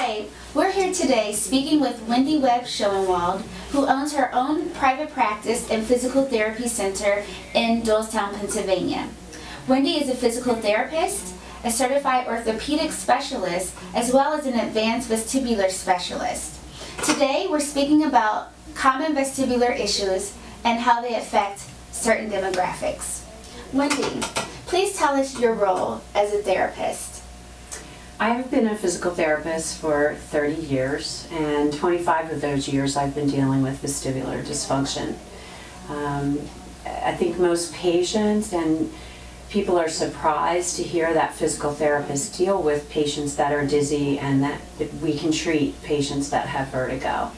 Hi, we're here today speaking with Wendy Webb Schoenwald, who owns her own private practice and physical therapy center in Doylestown, Pennsylvania. Wendy is a physical therapist, a certified orthopedic specialist, as well as an advanced vestibular specialist. Today we're speaking about common vestibular issues and how they affect certain demographics. Wendy, please tell us your role as a therapist. I have been a physical therapist for 30 years, and 25 of those years I've been dealing with vestibular dysfunction. I think most patients and people are surprised to hear that physical therapists deal with patients that are dizzy and that we can treat patients that have vertigo.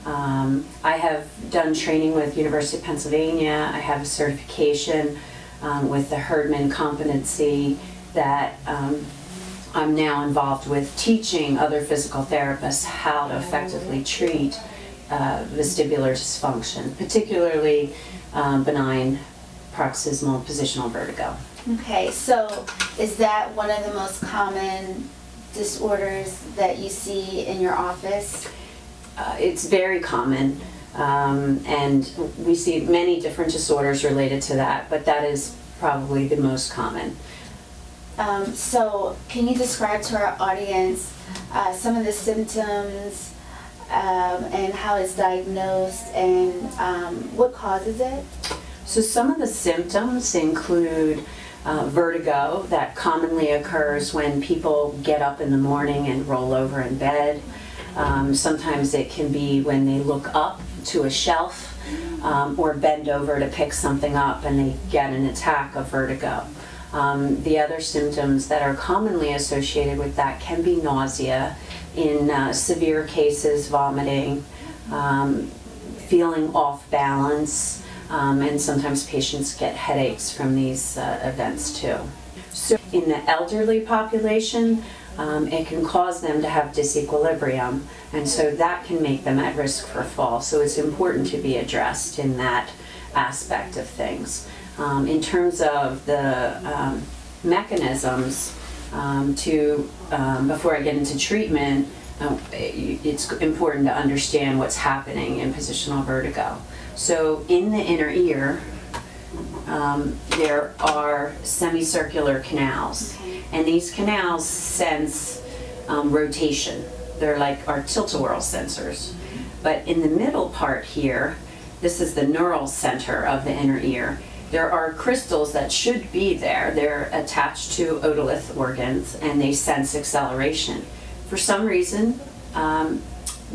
I have done training with University of Pennsylvania. I have a certification with the Herdman competency that I'm now involved with teaching other physical therapists how to effectively treat vestibular dysfunction, particularly benign paroxysmal positional vertigo. Okay, so is that one of the most common disorders that you see in your office? It's very common, and we see many different disorders related to that, but that is probably the most common. So can you describe to our audience some of the symptoms and how it's diagnosed and what causes it? So some of the symptoms include vertigo that commonly occurs when people get up in the morning and roll over in bed. Sometimes it can be when they look up to a shelf or bend over to pick something up and they get an attack of vertigo. The other symptoms that are commonly associated with that can be nausea, in severe cases vomiting, feeling off balance, and sometimes patients get headaches from these events too. So in the elderly population, it can cause them to have disequilibrium, and so that can make them at risk for fall. So it's important to be addressed in that aspect of things. In terms of the mechanisms, before I get into treatment, it's important to understand what's happening in positional vertigo. So in the inner ear, there are semicircular canals, and these canals sense rotation. They're like our tilt-a-whirl sensors. But in the middle part here, this is the neural center of the inner ear. There are crystals that should be there. They're attached to otolith organs and they sense acceleration. For some reason,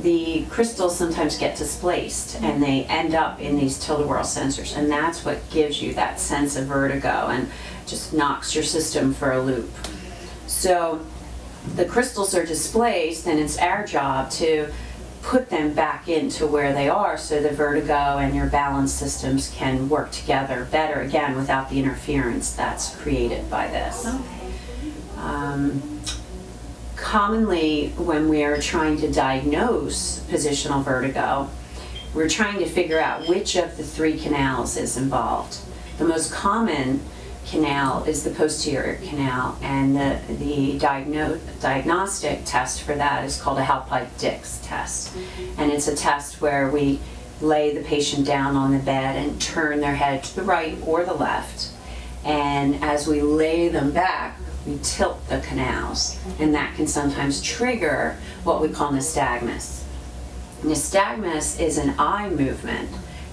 the crystals sometimes get displaced and they end up in these tilt-a-whirl sensors, and that's what gives you that sense of vertigo and just knocks your system for a loop. So the crystals are displaced, and it's our job to put them back into where they are so the vertigo and your balance systems can work together better, again, without the interference that's created by this. Commonly, when we are trying to diagnose positional vertigo, we're trying to figure out which of the three canals is involved. The most common canal is the posterior canal, and the diagnostic test for that is called a Halpite-Dix test. And it's a test where we lay the patient down on the bed and turn their head to the right or the left. And as we lay them back, we tilt the canals, and that can sometimes trigger what we call nystagmus. Nystagmus is an eye movement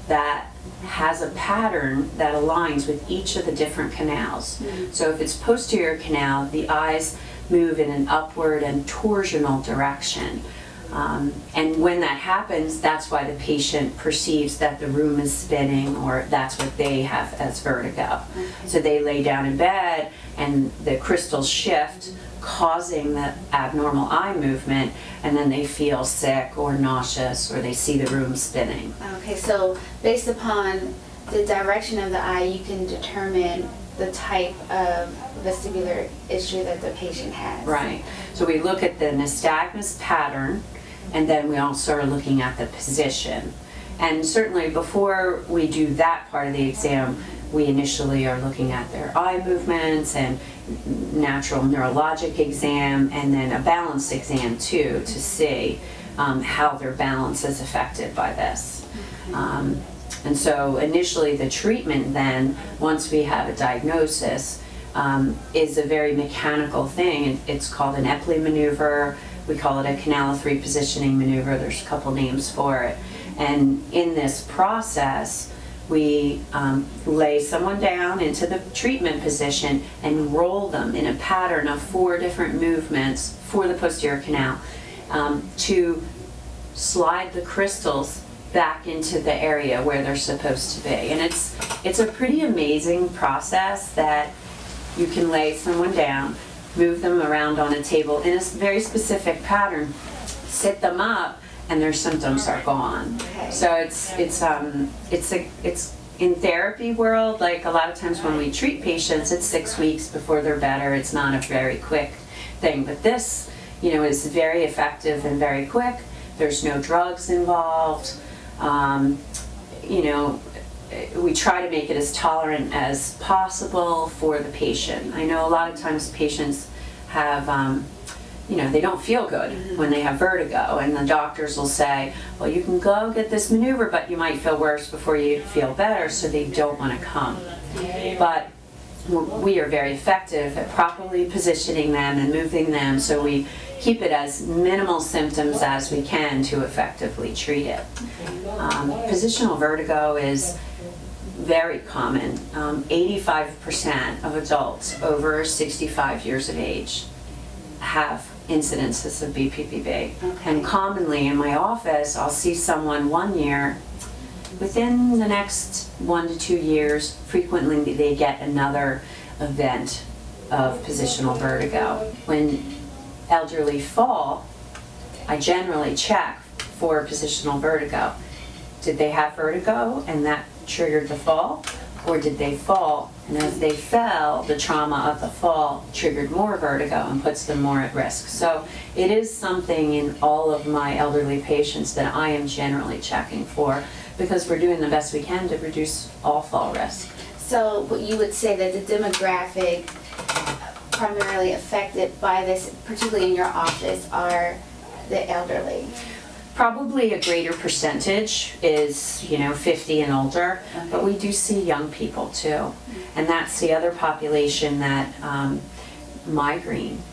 that has a pattern that aligns with each of the different canals. So if it's posterior canal, the eyes move in an upward and torsional direction. And when that happens, that's why the patient perceives that the room is spinning, or that's what they have as vertigo. So they lay down in bed and the crystals shift, causing the abnormal eye movement, and then they feel sick or nauseous, or they see the room spinning. Okay, so based upon the direction of the eye, you can determine the type of vestibular issue that the patient has. Right. So we look at the nystagmus pattern, and then we also are looking at the position. And certainly before we do that part of the exam, we initially are looking at their eye movements and natural neurologic exam, and then a balance exam too, to see how their balance is affected by this. And so initially the treatment then, once we have a diagnosis, is a very mechanical thing. It's called an Epley maneuver. We call it a canal of 3 positioning maneuver. There's a couple names for it. And in this process, we lay someone down into the treatment position and roll them in a pattern of 4 different movements for the posterior canal to slide the crystals back into the area where they're supposed to be. And it's a pretty amazing process that you can lay someone down, move them around on a table in a very specific pattern, sit them up, and their symptoms are gone. Okay. So it's in therapy world, like a lot of times when we treat patients, it's 6 weeks before they're better. It's not a very quick thing, but this, you know, is very effective and very quick. There's no drugs involved. You know, we try to make it as tolerant as possible for the patient. I know a lot of times patients have, you know, they don't feel good when they have vertigo, and the doctors will say, well, you can go get this maneuver, but you might feel worse before you feel better, so they don't want to come. But we are very effective at properly positioning them and moving them, so we keep it as minimal symptoms as we can to effectively treat it. Positional vertigo is very common. 85% of adults over 65 years of age have incidences of BPPV. Okay. And commonly in my office, I'll see someone 1 year. Within the next 1 to 2 years, frequently they get another event of positional vertigo. When elderly fall, I generally check for positional vertigo. Did they have vertigo and that triggered the fall? Or did they fall, and as they fell, the trauma of the fall triggered more vertigo and puts them more at risk? So it is something in all of my elderly patients that I am generally checking for, because we're doing the best we can to reduce all fall risk. So what you would say that the demographic primarily affected by this, particularly in your office, are the elderly? Probably a greater percentage is, you know, 50 and older, Okay. but we do see young people too. And that's the other population that migraine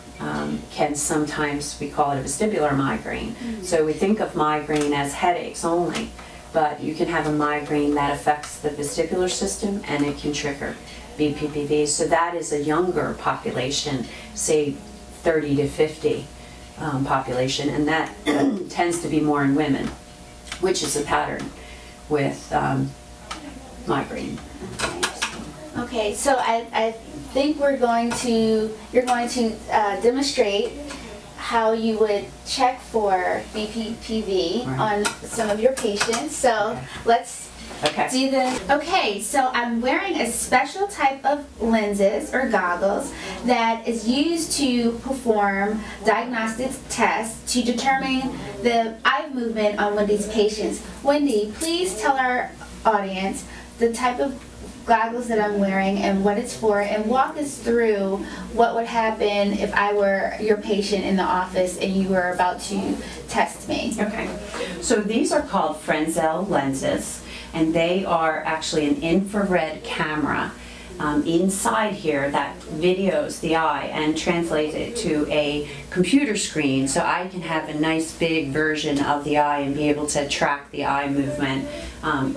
can sometimes, we call it a vestibular migraine. So we think of migraine as headaches only, but you can have a migraine that affects the vestibular system and it can trigger BPPV. So that is a younger population, say 30 to 50. Population, and that tends to be more in women, which is a pattern with migraine. Okay, so I think you're going to demonstrate how you would check for BPPV on some of your patients. So let's do this. Okay, so I'm wearing a special type of lenses or goggles that is used to perform diagnostic tests to determine the eye movement on Wendy's patients. Wendy, please tell our audience the type of goggles that I'm wearing and what it's for, and walk us through what would happen if I were your patient in the office and you were about to test me. Okay, so these are called Frenzel lenses, and they are actually an infrared camera inside here that videos the eye and translates it to a computer screen, so I can have a nice big version of the eye and be able to track the eye movement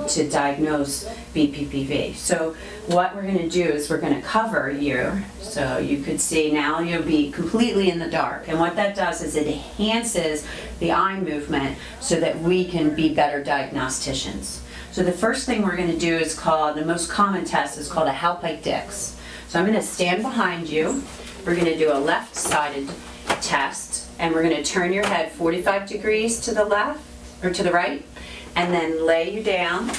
to diagnose BPPV. So what we're going to do is we're going to cover you, so you could see now you'll be completely in the dark, and what that does is it enhances the eye movement so that we can be better diagnosticians. So the first thing we're going to do is called, the most common test is called a Halpike-Dix. So I'm going to stand behind you. We're going to do a left-sided test, and we're going to turn your head 45 degrees to the left, or to the right, and then lay you down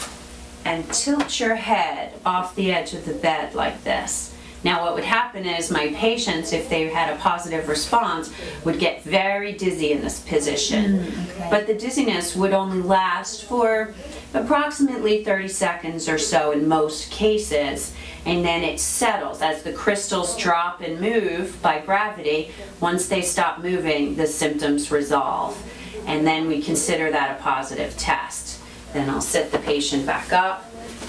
and tilt your head off the edge of the bed like this. Now what would happen is my patients, if they had a positive response, would get very dizzy in this position. Okay. But the dizziness would only last for approximately 30 seconds or so in most cases, and then it settles as the crystals drop and move by gravity. Once they stop moving, the symptoms resolve, and then we consider that a positive test. Then I'll sit the patient back up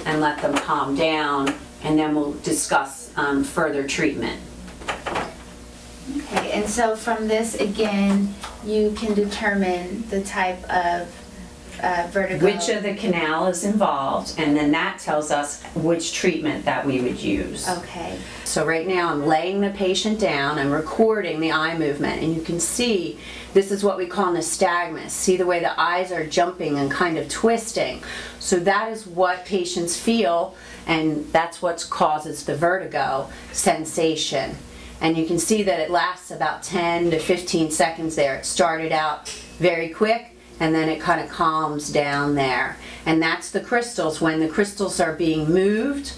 and let them calm down, and then we'll discuss further treatment. Okay, and so from this, again, you can determine the type of vertigo. Which of the canal is involved, and then that tells us which treatment that we would use. Okay. So right now I'm laying the patient down, I'm recording the eye movement, and you can see this is what we call nystagmus. See the way the eyes are jumping and kind of twisting. So that is what patients feel, and that's what causes the vertigo sensation. And you can see that it lasts about 10 to 15 seconds there. It started out very quick, and then it kind of calms down there. And that's the crystals. When the crystals are being moved,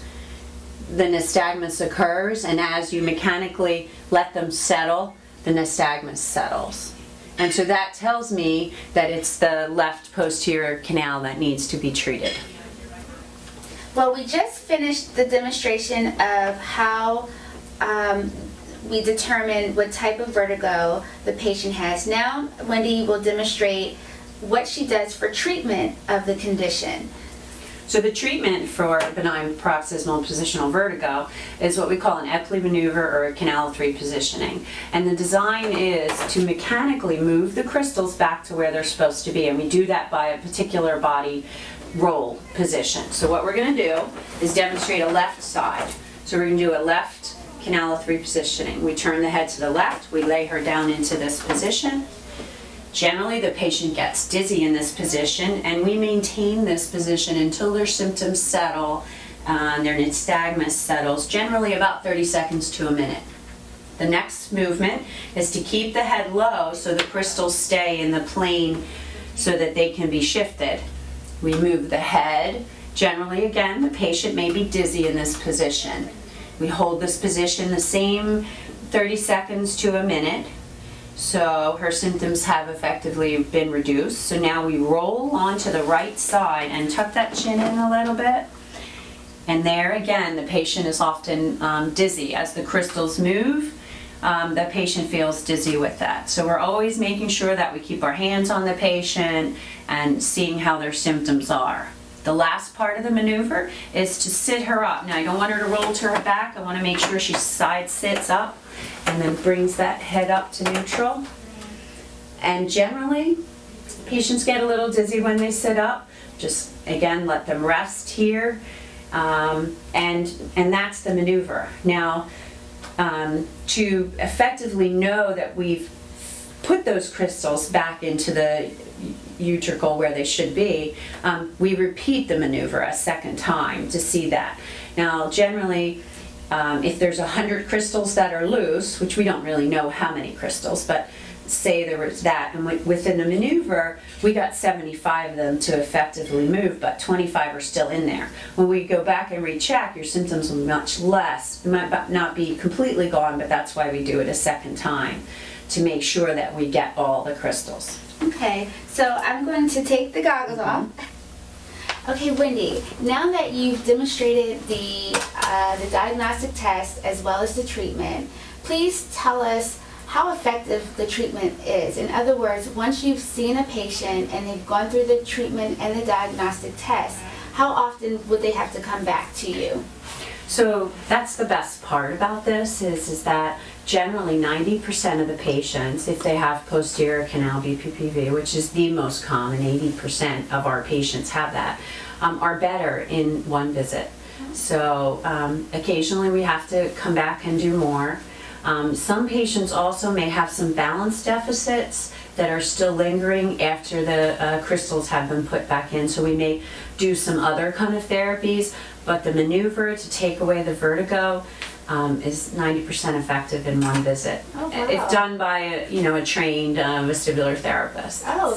the nystagmus occurs, and as you mechanically let them settle, the nystagmus settles. And so that tells me that it's the left posterior canal that needs to be treated. Well, we just finished the demonstration of how we determine what type of vertigo the patient has. Now, Wendy will demonstrate what she does for treatment of the condition. So the treatment for benign paroxysmal positional vertigo is what we call an Epley maneuver or a canal 3 positioning. And the design is to mechanically move the crystals back to where they're supposed to be, and we do that by a particular body roll position. So what we're going to do is demonstrate a left side. So we're going to do a left canal 3 positioning. We turn the head to the left, we lay her down into this position. Generally, the patient gets dizzy in this position, and we maintain this position until their symptoms settle, their nystagmus settles, generally about 30 seconds to a minute. The next movement is to keep the head low so the crystals stay in the plane so that they can be shifted. We move the head. Generally, again, the patient may be dizzy in this position. We hold this position the same 30 seconds to a minute. So her symptoms have effectively been reduced. So now we roll onto the right side and tuck that chin in a little bit. And there again, the patient is often dizzy. As the crystals move, the patient feels dizzy with that. So we're always making sure that we keep our hands on the patient and seeing how their symptoms are. The last part of the maneuver is to sit her up. Now I don't want her to roll to her back. I want to make sure she side sits up and then brings that head up to neutral. And generally, patients get a little dizzy when they sit up. Just again, let them rest here. And that's the maneuver. Now, to effectively know that we've put those crystals back into the utricle where they should be, we repeat the maneuver a second time to see that. Now, generally, if there's 100 crystals that are loose, which we don't really know how many crystals, but say there was that, and within the maneuver, we got 75 of them to effectively move, but 25 are still in there. When we go back and recheck, your symptoms will be much less. It might not be completely gone, but that's why we do it a second time, to make sure that we get all the crystals. Okay, so I'm going to take the goggles off. Okay, Wendy, now that you've demonstrated the diagnostic test as well as the treatment, please tell us how effective the treatment is. In other words, once you've seen a patient and they've gone through the treatment and the diagnostic test, how often would they have to come back to you? So that's the best part about this is that generally 90% of the patients, if they have posterior canal BPPV, which is the most common, 80% of our patients have that, are better in one visit. So occasionally we have to come back and do more. Some patients also may have some balance deficits that are still lingering after the crystals have been put back in, so we may do some other kind of therapies, but the maneuver to take away the vertigo is 90% effective in one visit. Oh, wow. If done by a trained vestibular therapist. Oh,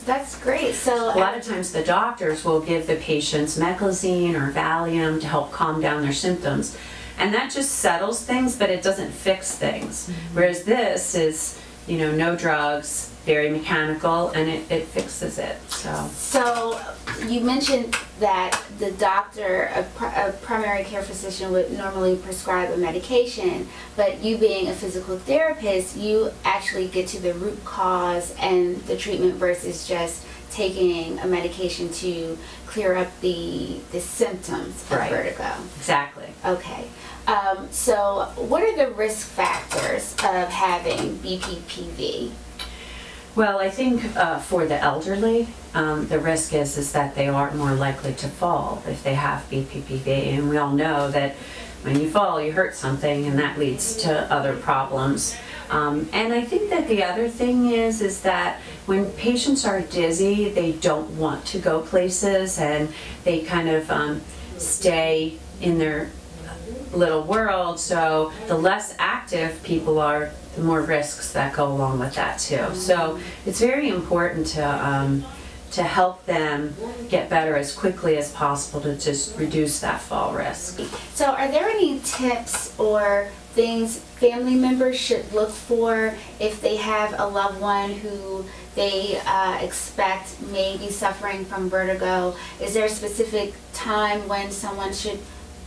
that's great. So a lot of times the doctors will give the patients meclizine or Valium to help calm down their symptoms. And that just settles things, but it doesn't fix things. Whereas this is, you know, no drugs, very mechanical, and it fixes it. So you mentioned that the doctor, a primary care physician, would normally prescribe a medication, but you being a physical therapist, you actually get to the root cause and the treatment versus just taking a medication to clear up the symptoms of vertigo. Exactly. Okay. So what are the risk factors of having BPPV? Well, I think for the elderly, the risk is that they are more likely to fall if they have BPPV, and we all know that when you fall, you hurt something, and that leads to other problems. And I think that the other thing is that when patients are dizzy, they don't want to go places, and they kind of stay in their little world. So the less active people are, the more risks that go along with that too. So it's very important to help them get better as quickly as possible to just reduce that fall risk. So are there any tips or things family members should look for if they have a loved one who they expect may be suffering from vertigo? Is there a specific time when someone should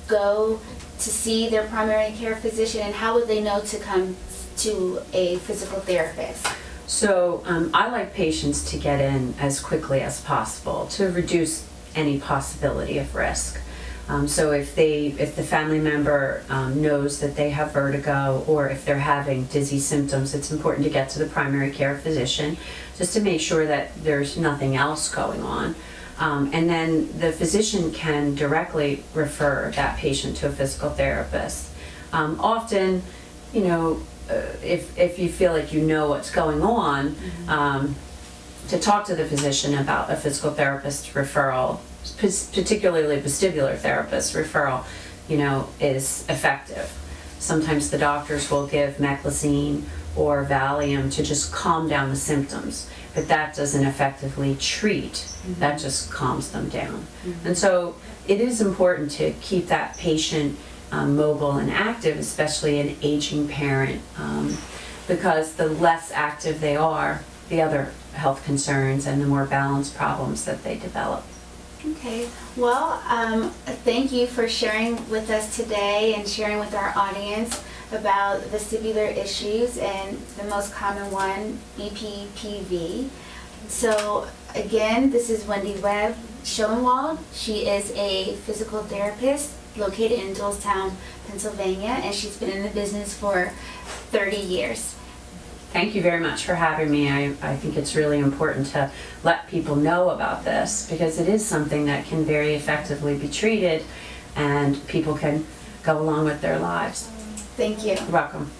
go to see their primary care physician, and how would they know to come to a physical therapist? So I like patients to get in as quickly as possible to reduce any possibility of risk. So if the family member knows that they have vertigo, or if they're having dizzy symptoms, it's important to get to the primary care physician just to make sure that there's nothing else going on. And then the physician can directly refer that patient to a physical therapist. Often, you know, if you feel like you know what's going on, to talk to the physician about a physical therapist referral, particularly vestibular therapist referral, you know, is effective. Sometimes the doctors will give meclizine or Valium to just calm down the symptoms, but that doesn't effectively treat, that just calms them down. And so it is important to keep that patient mobile and active, especially an aging parent, because the less active they are, the other health concerns and the more balance problems that they develop. Okay, well, thank you for sharing with us today and sharing with our audience about vestibular issues, and the most common one, BPPV. So again, this is Wendy Webb Schoenwald. She is a physical therapist located in Doylestown, Pennsylvania, and she's been in the business for 30 years. Thank you very much for having me. I think it's really important to let people know about this, because it is something that can very effectively be treated and people can go along with their lives. Thank you. You're welcome.